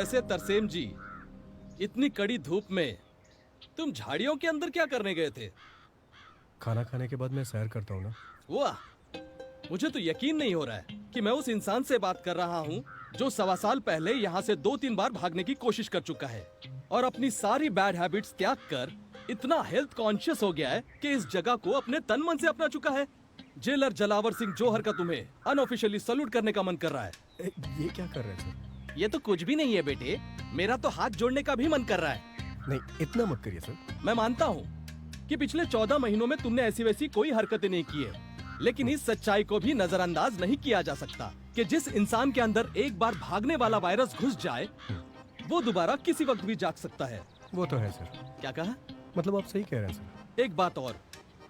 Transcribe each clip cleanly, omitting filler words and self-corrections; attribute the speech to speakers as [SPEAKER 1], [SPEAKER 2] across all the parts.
[SPEAKER 1] वैसे तरसेम जी, इतनी कड़ी धूप में तुम झाड़ियों के अंदर क्या करने गए थे?
[SPEAKER 2] खाना खाने के बाद मैं सैर करता हूँ ना।
[SPEAKER 1] वाह, मुझे तो यकीन नहीं हो रहा है कि मैं उस इंसान से बात कर रहा हूँ जो 1.25 साल पहले यहाँ से 2-3 बार भागने की कोशिश कर चुका है और अपनी सारी बैड हैबिट्स त्याग कर इतना हेल्थ कॉन्शियस हो गया है कि इस जगह को अपने तन मन से अपना चुका है। जेलर जलावर सिंह जौहर का तुम्हें अनऑफिशियली सल्यूट करने का मन कर रहा है।
[SPEAKER 2] ये क्या कर रहे हैं सर?
[SPEAKER 1] ये तो कुछ भी नहीं है बेटे, मेरा तो हाथ जोड़ने का भी मन कर रहा है।
[SPEAKER 2] नहीं, इतना मत करिए सर।
[SPEAKER 1] मैं मानता हूँ कि पिछले 14 महीनों में तुमने ऐसी वैसी कोई हरकतें नहीं की है, लेकिन इस सच्चाई को भी नजरअंदाज नहीं किया जा सकता कि जिस इंसान के अंदर एक बार भागने वाला वायरस घुस जाए वो दोबारा किसी वक्त भी जाग सकता है।
[SPEAKER 2] वो तो है सर।
[SPEAKER 1] क्या कहा?
[SPEAKER 2] मतलब आप सही कह रहे हैं सर।
[SPEAKER 1] एक बात और,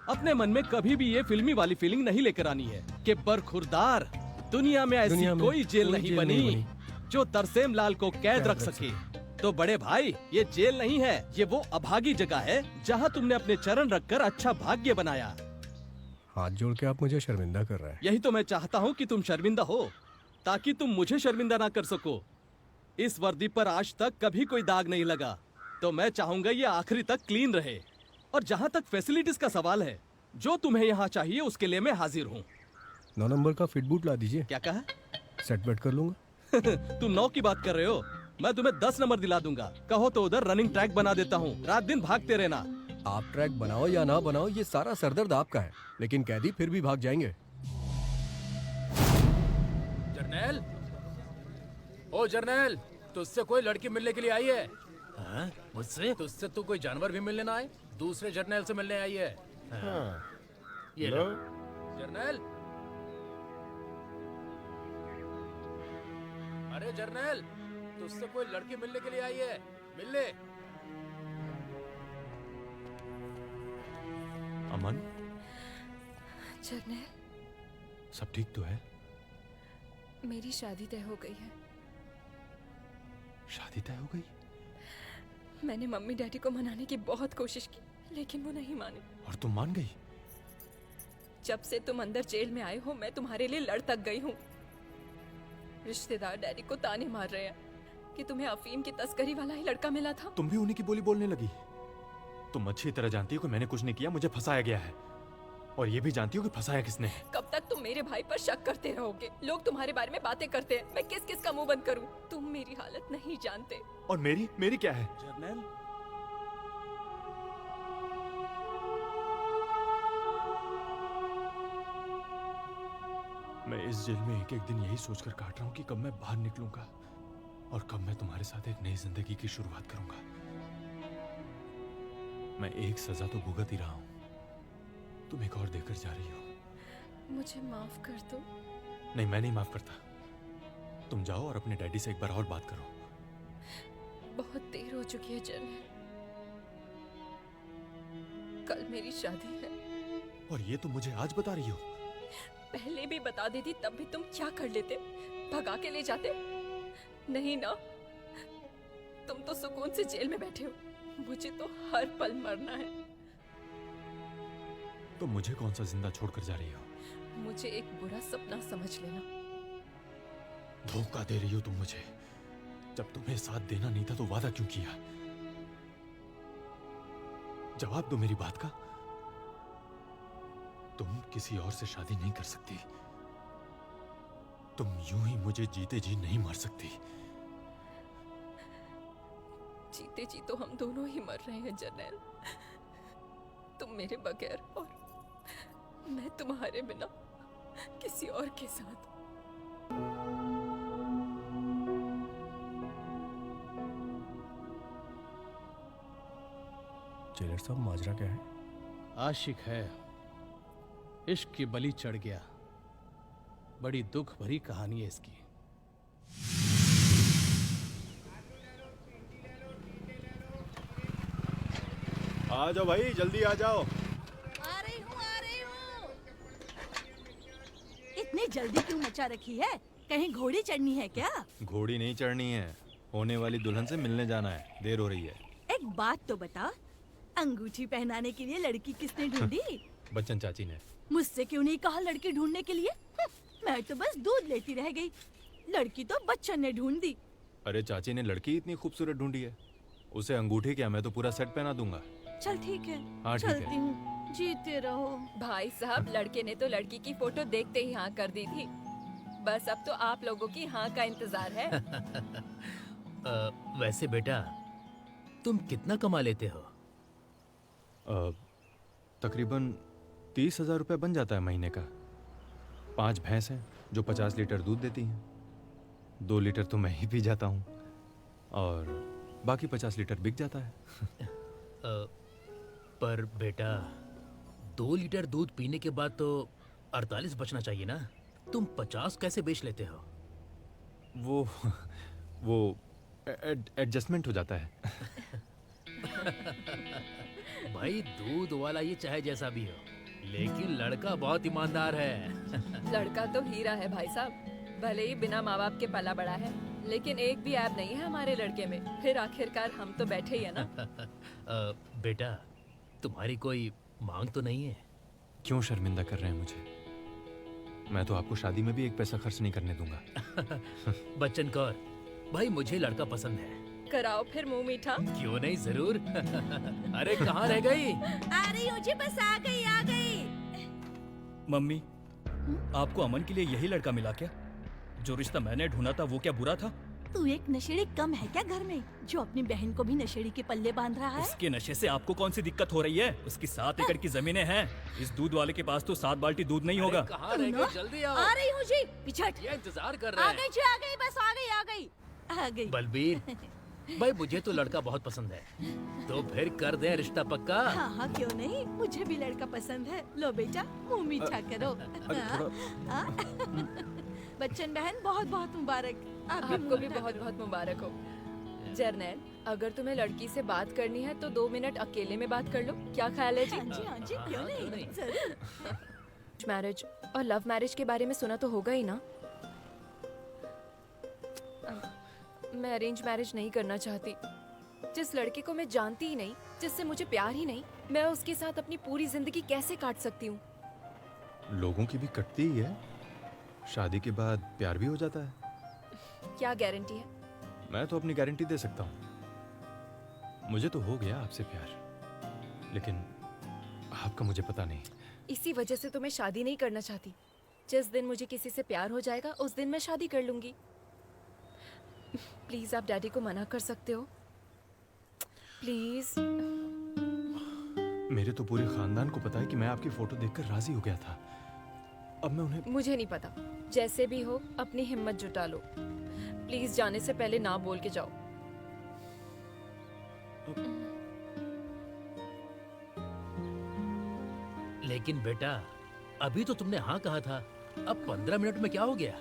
[SPEAKER 1] अपने मन में कभी भी ये फिल्मी वाली फीलिंग नहीं लेकर आनी है कि बरखुरदार दुनिया में ऐसी कोई जेल नहीं बनी जो तरसेम लाल को कैद रख सके। तो बड़े भाई, ये जेल नहीं है, ये वो अभागी जगह है जहाँ तुमने अपने चरण रखकर अच्छा भाग्य बनाया।
[SPEAKER 2] हाथ जोड़ के आप मुझे शर्मिंदा कर रहे हैं।
[SPEAKER 1] यही तो मैं चाहता हूँ कि तुम शर्मिंदा हो ताकि तुम मुझे शर्मिंदा ना कर सको। इस वर्दी पर आज तक कभी कोई दाग नहीं लगा, तो मैं चाहूंगा ये आखिरी तक क्लीन रहे। और जहाँ तक फैसिलिटीज का सवाल है, जो तुम्हें यहाँ चाहिए उसके लिए मैं हाजिर हूँ।
[SPEAKER 2] 9 नंबर का फिट बूट ला दीजिए।
[SPEAKER 1] क्या कहा?
[SPEAKER 2] सेट बेट कर लूंगा।
[SPEAKER 1] तुम 9 की बात कर रहे हो, मैं तुम्हें 10 नंबर दिला दूंगा। कहो तो उधर रनिंग ट्रैक बना देता हूँ, रात दिन भागते रहना।
[SPEAKER 2] आप ट्रैक बनाओ या ना बनाओ, ये सारा सरदर्द आपका है, लेकिन कैदी फिर भी भाग जाएंगे।
[SPEAKER 3] जर्नैल, ओ जर्नैल, तुझसे कोई लड़की मिलने के लिए आई है?
[SPEAKER 4] हाँ? मुझसे?
[SPEAKER 3] तुझसे तो कोई जानवर भी मिलने ना आए, दूसरे जर्नैल से मिलने आई है।
[SPEAKER 4] हाँ। ये लो।
[SPEAKER 3] जर्नैल, अरे जर्नैल, तुझसे कोई लड़की मिलने के लिए आई है, मिल ले।
[SPEAKER 4] अमन,
[SPEAKER 5] जर्नैल,
[SPEAKER 4] सब ठीक तो है?
[SPEAKER 5] मेरी शादी तय हो गई है।
[SPEAKER 4] शादी तय हो गई?
[SPEAKER 5] मैंने मम्मी डैडी को मनाने की बहुत कोशिश की, लेकिन वो नहीं माने।
[SPEAKER 4] और तुम मान गई?
[SPEAKER 5] जब से तुम अंदर जेल में आए हो, मैं तुम्हारे लिए लड़ तक गई हूँ। रिश्तेदार डैडी को ताने मार रहे हैं कि तुम्हें अफीम की तस्करी वाला ही लड़का मिला था।
[SPEAKER 4] तुम भी उन्हीं की बोली बोलने लगी? तुम अच्छी तरह जानती हो कि मैंने कुछ नहीं किया, मुझे फंसाया गया है। और ये भी जानती हो कि फंसाया किसने है।
[SPEAKER 5] कब तक तुम मेरे भाई पर शक करते रहोगे? लोग तुम्हारे बारे में बातें करते हैं, मैं किस किस का मुंह बंद करूं? तुम मेरी हालत नहीं जानते।
[SPEAKER 4] और मेरी क्या है?
[SPEAKER 1] जर्नैल,
[SPEAKER 4] मैं इस जेल में एक एक दिन यही सोचकर काट रहा हूँ कि कब मैं बाहर निकलूंगा और कब मैं तुम्हारे साथ एक नई जिंदगी की शुरुआत करूंगा। मैं एक सजा तो भुगत ही रहा हूँ, तुम एक और देकर जा रही हो।
[SPEAKER 5] मुझे माफ कर दो।
[SPEAKER 4] नहीं, मैं नहीं माफ करता। तुम जाओ और अपने डैडी से एक बार और बात करो।
[SPEAKER 5] बहुत देर हो चुकी है जर्नैल, कल मेरी शादी है।
[SPEAKER 4] और ये तुम मुझे आज बता रही हो?
[SPEAKER 5] पहले भी बता देती तब भी तुम क्या कर लेते? भगा के ले जाते? नहीं ना, तुम तो सुकून से जेल में बैठे हो, मुझे तो हर पल मरना है।
[SPEAKER 4] तुम मुझे कौन सा जिंदा छोड़कर जा रही हो?
[SPEAKER 5] मुझे एक बुरा सपना समझ लेना।
[SPEAKER 4] धोखा दे रही हो तुम मुझे। जब तुम्हें साथ देना नहीं था तो वादा क्यों किया? जवाब दो मेरी बात का। तुम किसी और से शादी नहीं कर सकती। तुम यूं ही मुझे जीते जी नहीं मार सकती।
[SPEAKER 5] जीते जी तो हम दोनों ही मर रहे हैं जर्नैल, तुम मेरे बगैर और मैं तुम्हारे बिना किसी और के साथ।
[SPEAKER 2] जेलर साहब, माजरा क्या है?
[SPEAKER 1] आशिक है, इश्क की बलि चढ़ गया। बड़ी दुख भरी कहानी है इसकी।
[SPEAKER 4] आ जाओ भाई, जल्दी आ जाओ।
[SPEAKER 6] आ रही हूँ। इतनी जल्दी क्यों मचा रखी है? कहीं घोड़ी चढ़नी है क्या?
[SPEAKER 7] घोड़ी नहीं चढ़नी है, होने वाली दुल्हन से मिलने जाना है, देर हो रही है।
[SPEAKER 6] एक बात तो बता, अंगूठी पहनाने के लिए लड़की किसने ढूंढी?
[SPEAKER 7] बच्चन चाची ने।
[SPEAKER 6] मुझसे क्यों नहीं कहा लड़की ढूंढने के लिए? मैं तो बस दूध लेती रह गई, लड़की तो बच्चन ने ढूंढ दी।
[SPEAKER 4] अरे चाची ने लड़की इतनी खूबसूरत ढूंढी है, उसे अंगूठी क्या, मैं तो पूरा सेट पहना दूंगा।
[SPEAKER 6] चल ठीक है,
[SPEAKER 4] हाँ, ठीक है।
[SPEAKER 6] चलती हूँ, जीते रहो।
[SPEAKER 5] भाई साहब, लड़के ने तो लड़की की फोटो देखते ही हाँ कर दी थी। बस अब तो आप लोगों की हाँ का इंतजार है।
[SPEAKER 3] वैसे बेटा, तुम कितना कमा लेते हो?
[SPEAKER 4] तकरीबन 30,000 रुपये बन जाता है महीने का। 5 भैंस हैं जो 50 लीटर दूध देती हैं। 2 लीटर तो मैं ही पी जाता हूँ और बाकी 50 लीटर बिक जाता है।
[SPEAKER 3] पर बेटा, 2 लीटर दूध पीने के बाद तो 48 बचना चाहिए ना। तुम 50 कैसे बेच लेते हो?
[SPEAKER 4] वो एडजस्टमेंट हो जाता है।
[SPEAKER 3] भाई, दूध वाला ये चाहे जैसा भी हो, लेकिन लड़का बहुत ईमानदार है।
[SPEAKER 5] लड़का तो हीरा है भाई साहब। भले ही बिना माँ बाप के पला बड़ा है, लेकिन एक भी ऐब नहीं है हमारे लड़के में। फिर आखिरकार हम तो बैठे ही है ना।
[SPEAKER 3] बेटा, तुम्हारी कोई मांग तो नहीं है?
[SPEAKER 4] क्यों शर्मिंदा कर रहे हैं मुझे? मैं तो आपको शादी में भी एक पैसा खर्च नहीं करने दूंगा।
[SPEAKER 3] बच्चन कौर, भाई मुझे लड़का पसंद है।
[SPEAKER 5] कराओ फिर मुंह मीठा।
[SPEAKER 3] क्यों नहीं, जरूर। अरे कहाँ रह गई?
[SPEAKER 6] आ रही हूँ जी, बस आ गई आ गई।
[SPEAKER 8] मम्मी, आपको अमन के लिए यही लड़का मिला क्या? जो रिश्ता मैंने ढूंढा था वो क्या बुरा था?
[SPEAKER 6] तू एक नशेड़ी कम है क्या घर में, जो अपनी बहन को भी नशेड़ी के पल्ले बांध रहा है?
[SPEAKER 8] उसके नशे से आपको कौन सी दिक्कत हो रही है? उसकी 7 एकड़ की जमीनें हैं। इस दूध वाले के पास तो 7 बाल्टी दूध नहीं होगा।
[SPEAKER 3] कहाँ रह गई? जल्दी आओ।
[SPEAKER 6] आ रही हूँ जी, पिछट।
[SPEAKER 3] ये इंतजार कर रहे
[SPEAKER 6] आ
[SPEAKER 3] हैं।
[SPEAKER 6] गई जी, आ गई, बस आ गई आ गई आ गई।
[SPEAKER 3] बलबीर, भाई मुझे तो लड़का बहुत पसंद है, तो फिर कर दे रिश्ता पक्का।
[SPEAKER 6] हाँ हाँ, क्यों नहीं, मुझे भी लड़का पसंद है। लो बेटा, मुंह मीठा करो। हाँ? बच्चन बहन, बहुत बहुत मुबारक।
[SPEAKER 5] आपको भी बहुत बहुत मुबारक हो। जर्नैल, अगर तुम्हें लड़की से बात करनी है तो 2 मिनट अकेले में बात कर लो। क्या ख्याल है जी?
[SPEAKER 6] हाँ जी हाँ जी, क्यों नहीं, जरूर।
[SPEAKER 5] मैरिज और लव मैरिज के बारे में सुना तो होगा ही ना। मैं अरेंज मैरिज नहीं करना चाहती। जिस लड़के को मैं जानती ही नहीं, जिससे मुझे प्यार ही नहीं, मैं उसके साथ अपनी पूरी जिंदगी कैसे काट सकती हूँ?
[SPEAKER 4] लोगों की भी कटती ही है, शादी के बाद प्यार भी हो जाता है।
[SPEAKER 5] क्या गारंटी है?
[SPEAKER 4] मैं तो अपनी गारंटी दे सकता हूँ। मुझे तो हो गया आपसे प्यार, लेकिन आपका मुझे पता नहीं।
[SPEAKER 5] इसी वजह से तो मैं शादी नहीं करना चाहती। जिस दिन मुझे किसी से प्यार हो जाएगा उस दिन मैं शादी कर लूंगी। प्लीज आप डैडी को मना कर सकते हो? प्लीज।
[SPEAKER 4] मेरे तो पूरे खानदान को पता है कि मैं आपकी फोटो देखकर राजी हो गया था। अब मैं उन्हें
[SPEAKER 5] मुझे नहीं पता। जैसे भी हो, अपनी हिम्मत जुटा लो। प्लीज जाने से पहले ना बोल के जाओ।
[SPEAKER 3] लेकिन बेटा, अभी तो तुमने हाँ कहा था, अब 15 मिनट में क्या हो गया?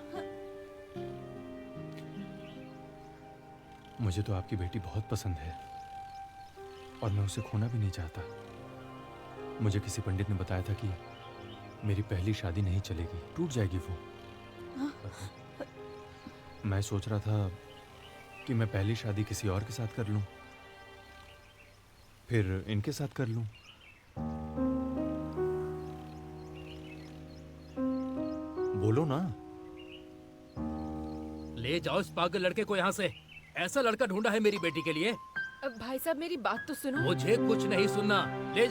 [SPEAKER 4] मुझे तो आपकी बेटी बहुत पसंद है और मैं उसे खोना भी नहीं चाहता। मुझे किसी पंडित ने बताया था कि मेरी पहली शादी नहीं चलेगी, टूट जाएगी वो। मैं सोच रहा था कि मैं पहली शादी किसी और के साथ कर लूं, फिर इनके साथ कर लूं। बोलो ना।
[SPEAKER 3] ले जाओ इस पागल लड़के को यहाँ से। ऐसा लड़का ढूंढा है मेरी बेटी के लिए।
[SPEAKER 5] अब भाई साहब मेरी बात तो सुनो।
[SPEAKER 3] मुझे कुछ नहीं सुनना, ले जाओ।